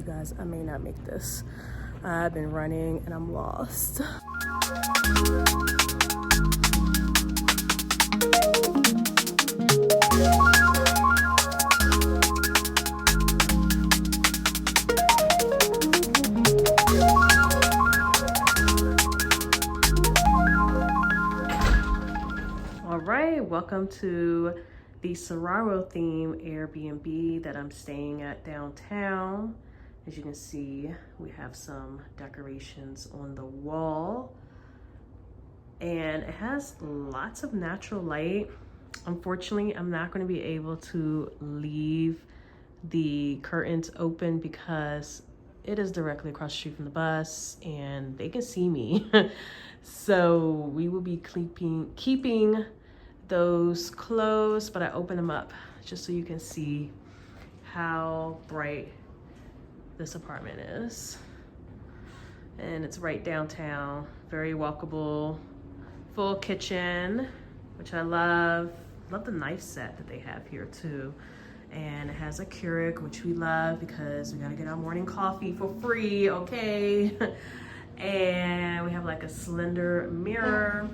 You guys, I may not make this. I've been running and I'm lost. All right, welcome to the Saguaro theme Airbnb that I'm staying at downtown. As you can see, we have some decorations on the wall and it has lots of natural light. Unfortunately, I'm not going to be able to leave the curtains open because it is directly across the street from the bus and they can see me. So we will be keeping those closed, but I open them up just so you can see how bright this apartment is. And it's right downtown, very walkable, full kitchen, which I love. Love the knife set that they have here too. And it has a Keurig, which we love because we gotta get our morning coffee for free, okay? And we have like a slender mirror.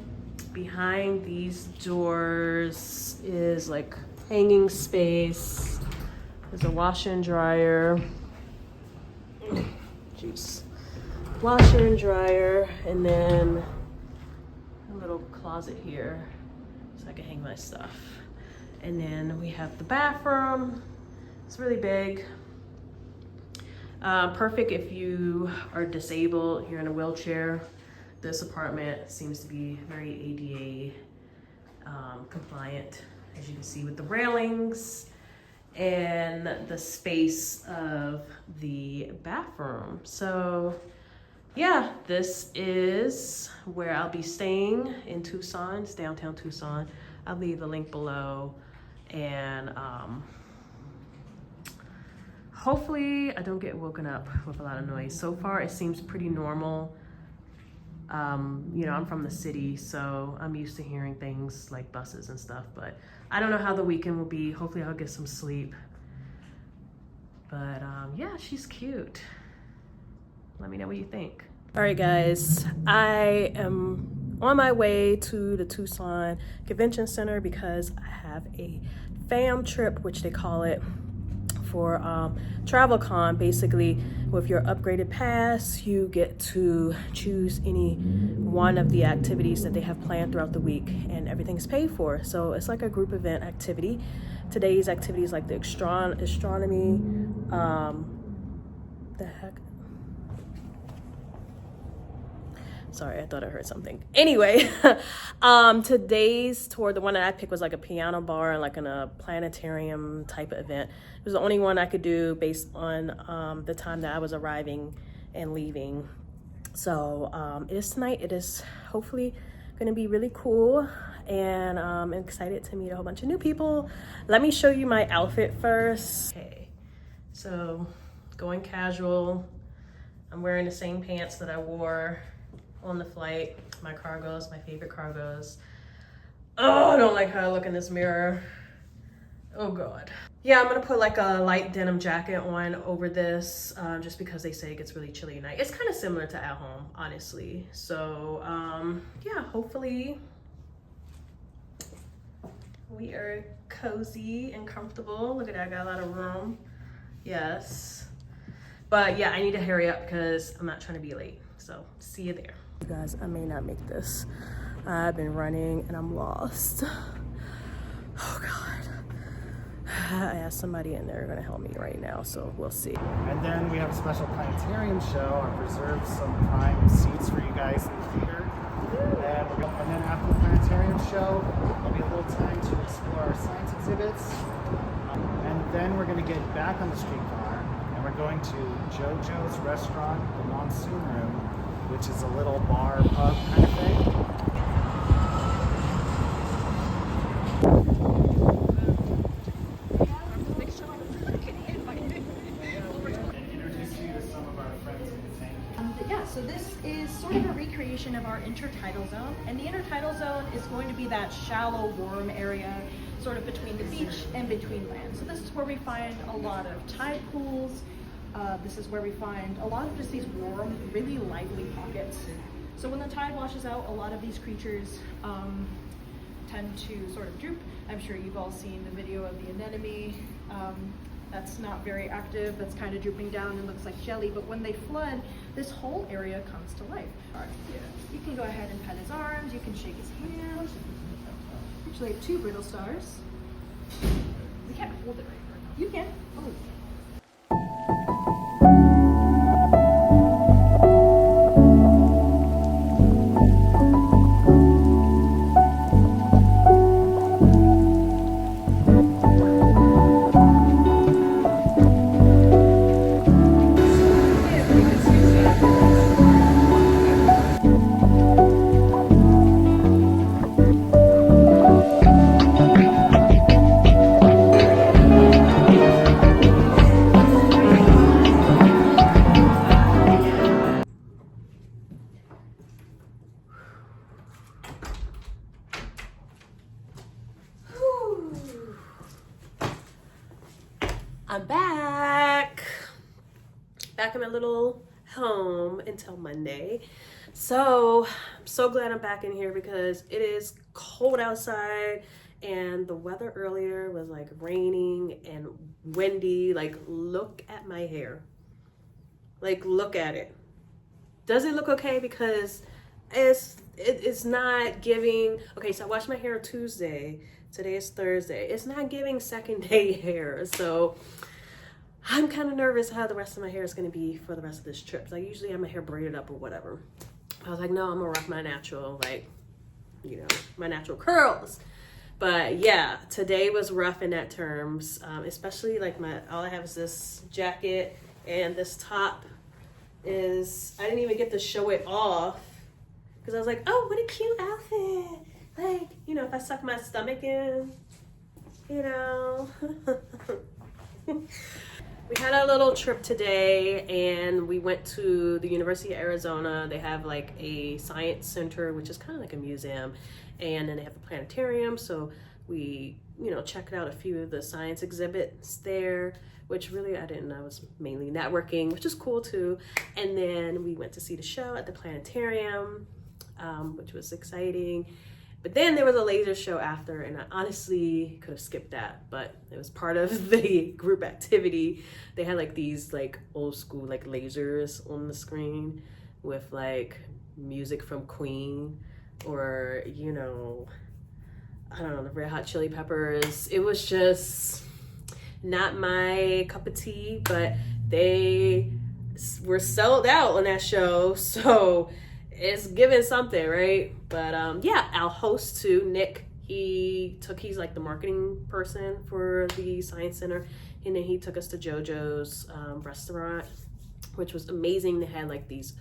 Behind these doors is like hanging space. There's a washer and dryer. Jeez. Washer and dryer, and then a little closet here so I can hang my stuff. And then we have the bathroom. It's really big. Perfect if you are disabled, you're in a wheelchair. This apartment seems to be very ADA compliant, as you can see with the railings and the space of the bathroom. So yeah, this is where I'll be staying in Tucson. It's downtown Tucson. I'll leave the link below, and hopefully I don't get woken up with a lot of noise. So far it seems pretty normal. You know, I'm from the city, so I'm used to hearing things like buses and stuff, but I don't know how the weekend will be. Hopefully I'll get some sleep. But yeah, she's cute. Let me know what you think. All right, guys, I am on my way to the Tucson Convention Center because I have a fam trip, which they call it, for TravelCon. Basically, with your upgraded pass, you get to choose any one of the activities that they have planned throughout the week, and everything's paid for. So it's like a group event activity. Today's activity is like the astronomy, the heck? Sorry, I thought I heard something. Anyway, today's tour, the one that I picked, was like a piano bar and like in a planetarium type of event. It was the only one I could do based on the time that I was arriving and leaving. So it is tonight. It is hopefully gonna be really cool, and I'm excited to meet a whole bunch of new people. Let me show you my outfit first. Okay, so going casual. I'm wearing the same pants that I wore on the flight. My cargos, my favorite cargos. Oh, I don't like how I look in this mirror. Oh God. Yeah, I'm gonna put like a light denim jacket on over this, just because they say it gets really chilly at night. It's kind of similar to at home, honestly. So yeah, hopefully we are cozy and comfortable. Look at that, I got a lot of room. Yes. But yeah, I need to hurry up because I'm not trying to be late. So see you there. You guys, I may not make this. I've been running and I'm lost. Oh God. I asked somebody and they're gonna help me right now, so we'll see. And then we have a special planetarium show. I've reserved some prime seats for you guys in the theater. And then after the planetarium show, there'll be a little time to explore our science exhibits. And then we're gonna get back on the streetcar and we're going to JoJo's restaurant, the Monsoon Room, which is a little bar, pub kind of thing. So this is sort of a recreation of our intertidal zone, and the intertidal zone is going to be that shallow, warm area sort of between the beach and between land. So this is where we find a lot of tide pools, This is where we find a lot of just these warm, really lively pockets. So when the tide washes out, a lot of these creatures tend to sort of droop. I'm sure you've all seen the video of the anemone. That's not very active, that's kind of drooping down and looks like jelly, but when they flood, this whole area comes to life. You can go ahead and pet his arms, you can shake his hand. Actually, I have 2 brittle stars. We can't hold it right now. You can. Oh. I'm back in my little home until Monday. So I'm so glad I'm back in here because it is cold outside and the weather earlier was like raining and windy. Like, look at my hair. Like, look at it. Does it look okay? Because it's not giving. Okay, so I washed my hair Tuesday. Today is Thursday. It's not giving second day hair. So I'm kind of nervous how the rest of my hair is going to be for the rest of this trip. So I usually have my hair braided up or whatever. I was like, no, I'm going to rock my natural, like, you know, my natural curls. But yeah, today was rough in that terms, especially like all I have is this jacket and this top I didn't even get to show it off because I was like, oh, what a cute outfit. Like, you know, if I suck my stomach in, you know. We had a little trip today and we went to the University of Arizona. They have like a science center, which is kind of like a museum. And then they have a planetarium. So we, you know, checked out a few of the science exhibits there, which really I didn't know. I was mainly networking, which is cool too. And then we went to see the show at the planetarium, which was exciting. But then there was a laser show after, and I honestly could have skipped that, but it was part of the group activity. They had like these like old school like lasers on the screen with like music from Queen or, you know, I don't know, the Red Hot Chili Peppers. It was just not my cup of tea, but they were sold out on that show, so it's giving something, right? But yeah, our host too, Nick, he's like the marketing person for the Science Center, and then he took us to JoJo's restaurant, which was amazing. They had like these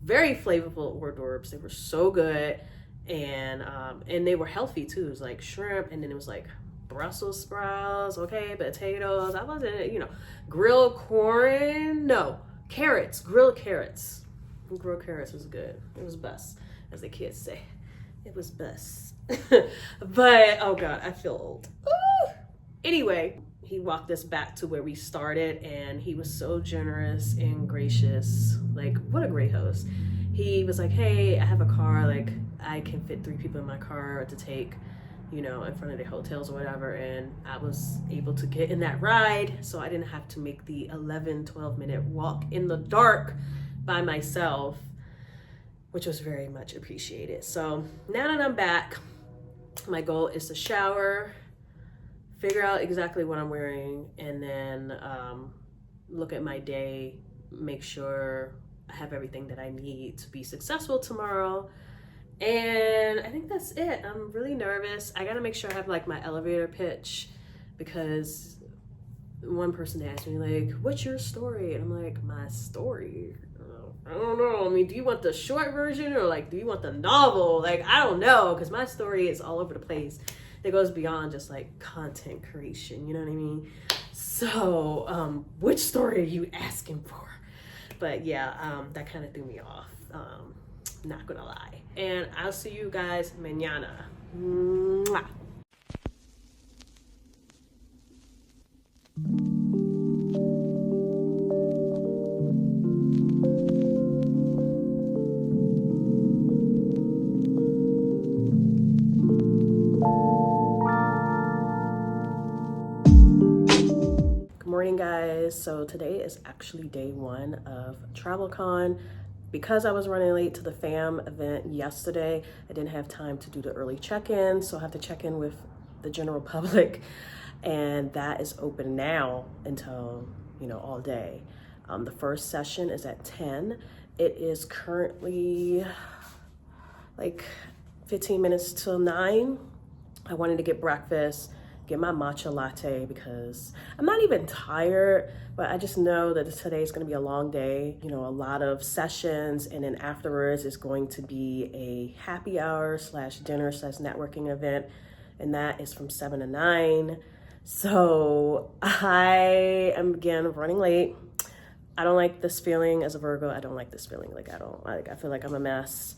very flavorful hors d'oeuvres. They were so good, and they were healthy too. It was like shrimp, and then it was like Brussels sprouts, okay, potatoes. I wasn't, you know, grilled corn, no, carrots, grilled carrots. Grilled carrots was good. It was best, as the kids say. It was best. But oh god, I feel old. Ooh. Anyway, he walked us back to where we started, and he was so generous and gracious. Like, what a great host. He was like, hey, I have a car, like I can fit 3 people in my car to take, you know, in front of the hotels or whatever, and I was able to get in that ride, so I didn't have to make the 11-12 minute walk in the dark by myself, which was very much appreciated. So now that I'm back, my goal is to shower, figure out exactly what I'm wearing, and then look at my day, make sure I have everything that I need to be successful tomorrow. And I think that's it. I'm really nervous. I gotta make sure I have like my elevator pitch, because one person asked me like, what's your story? And I'm like, my story? I don't know. I mean, do you want the short version or like do you want the novel? Like, I don't know, because my story is all over the place. It goes beyond just like content creation, you know what I mean? So which story are you asking for? But yeah, that kind of threw me off, not gonna lie. And I'll see you guys mañana. Mwah. guys, so today is actually day one of TravelCon. Because I was running late to the fam event yesterday, I didn't have time to do the early check-in, so I have to check in with the general public, and that is open now until, you know, all day. The first session is at 10. It is currently like 15 minutes till 9. I wanted to get breakfast, get my matcha latte because I'm not even tired, but I just know that today is going to be a long day, you know, a lot of sessions, and then afterwards is going to be a happy hour slash dinner slash networking event, and that is from 7 to 9. So I am again running late. I don't like this feeling as a Virgo. I don't like this feeling. I feel like I'm a mess.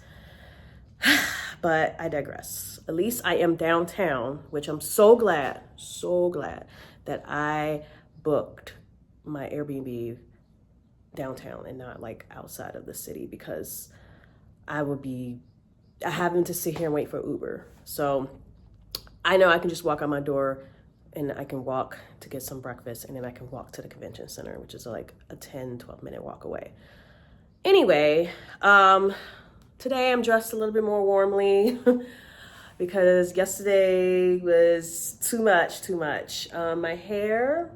But I digress. At least I am downtown, which I'm so glad that I booked my Airbnb downtown and not like outside of the city, because I would be having to sit here and wait for Uber. So I know I can just walk out my door and I can walk to get some breakfast, and then I can walk to the convention center, which is like a 10-12 minute walk away. Anyway, today I'm dressed a little bit more warmly because yesterday was too much. My hair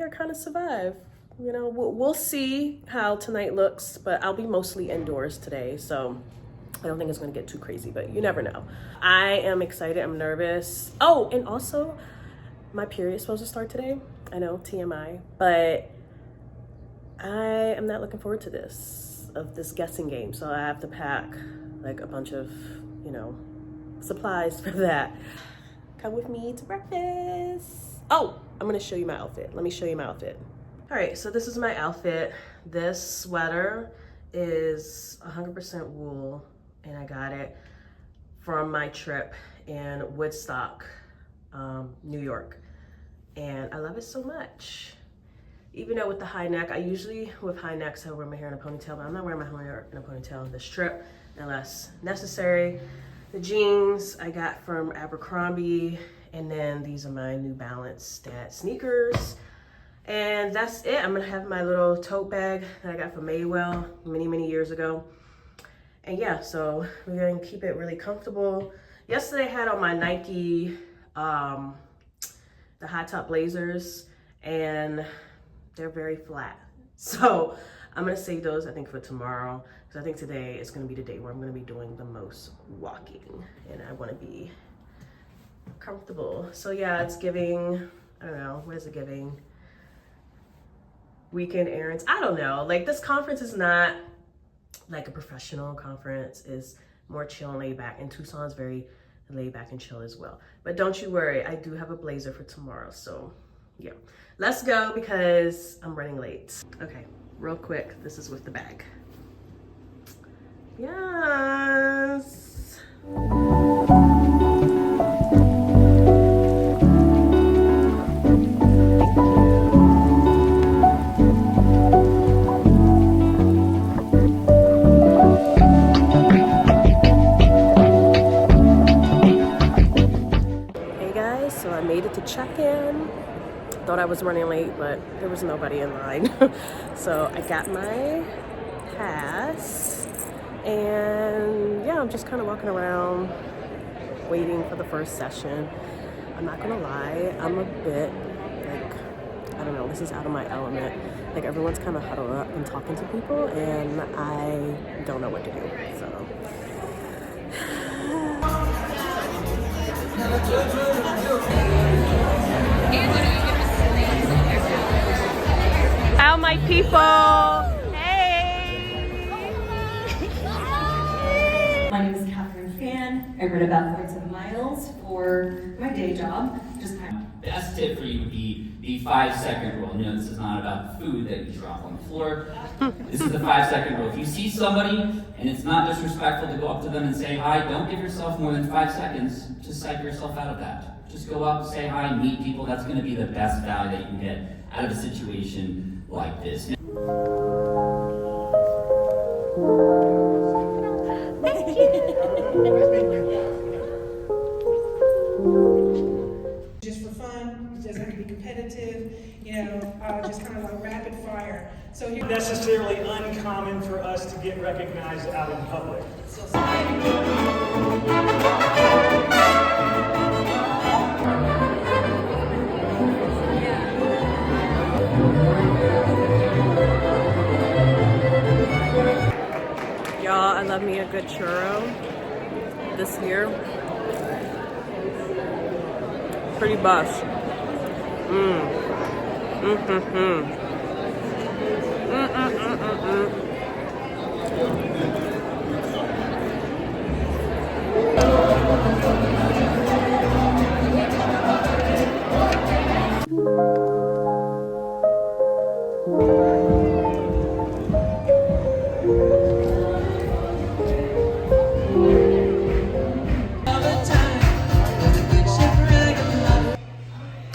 kind of survived. You know, we'll see how tonight looks, but I'll be mostly indoors today, so I don't think it's gonna get too crazy, but you never know. I am excited, I'm nervous. Oh, and also my period is supposed to start today. I know, TMI, but I am not looking forward to this guessing game. So I have to pack like a bunch of, you know, supplies for that. Come with me to breakfast. Oh, I'm gonna show you my outfit. Let me show you my outfit. All right, so this is my outfit. This sweater is 100% wool, and I got it from my trip in Woodstock, New York. And I love it so much. Even though with the high neck, I usually with high necks, I wear my hair in a ponytail, but I'm not wearing my hair in a ponytail this trip unless necessary. The jeans I got from Abercrombie, and then these are my New Balance Dad sneakers. And that's it. I'm gonna have my little tote bag that I got from Madewell many years ago. And yeah, so we're gonna keep it really comfortable. Yesterday I had on my Nike, the high top blazers, and they're very flat. So I'm gonna save those, I think, for tomorrow, because I think today is gonna be the day where I'm gonna be doing the most walking, and I wanna be comfortable. So yeah, it's giving, I don't know, what is it giving? Weekend errands, I don't know. Like, this conference is not like a professional conference, is more chill and laid back, and Tucson is very laid back and chill as well. But don't you worry, I do have a blazer for tomorrow, so yeah. Let's go because I'm running late. Okay, real quick, this is with the bag. Yes. Hey guys, so I made it to check-in. Thought I was running late, but there was nobody in line. So I got my pass, and yeah, I'm just kind of walking around waiting for the first session. I'm not gonna lie, I'm a bit like, I don't know, this is out of my element. Like, everyone's kind of huddled up and talking to people, and I don't know what to do, so. How my people? Hey! My name is Catherine Fan. I run about 5 miles for my day job. Best tip for you would be the 5-second rule. You know, this is not about food that you drop on the floor. This is the 5-second rule. If you see somebody and it's not disrespectful to go up to them and say hi, don't give yourself more than 5 seconds to psych yourself out of that. Just go up, say hi, meet people. That's going to be the best value that you can get out of a situation like this. Thank you. Just for fun, it doesn't have to be competitive, you know, just So here, necessarily uncommon for us to get recognized out in public. Y'all, I love me a good churro this year. Pretty bust.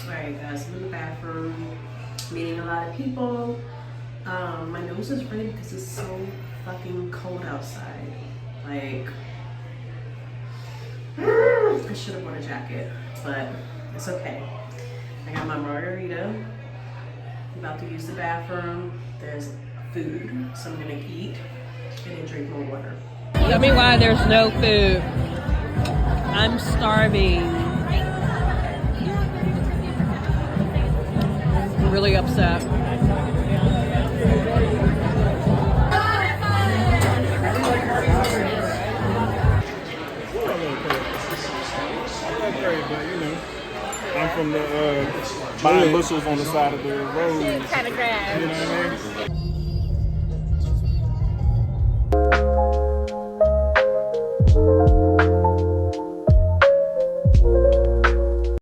Alright guys, I'm in the bathroom, meeting a lot of people. My nose is running because it's so fucking cold outside. Like, I should have worn a jacket, but it's okay. I got my margarita. I'm about to use the bathroom. There's food, so I'm gonna eat and then drink more water. Tell me why there's no food. I'm starving. I'm really upset. I'm from the buying bushels on the side of the road. Kind of grab. You know what I mean?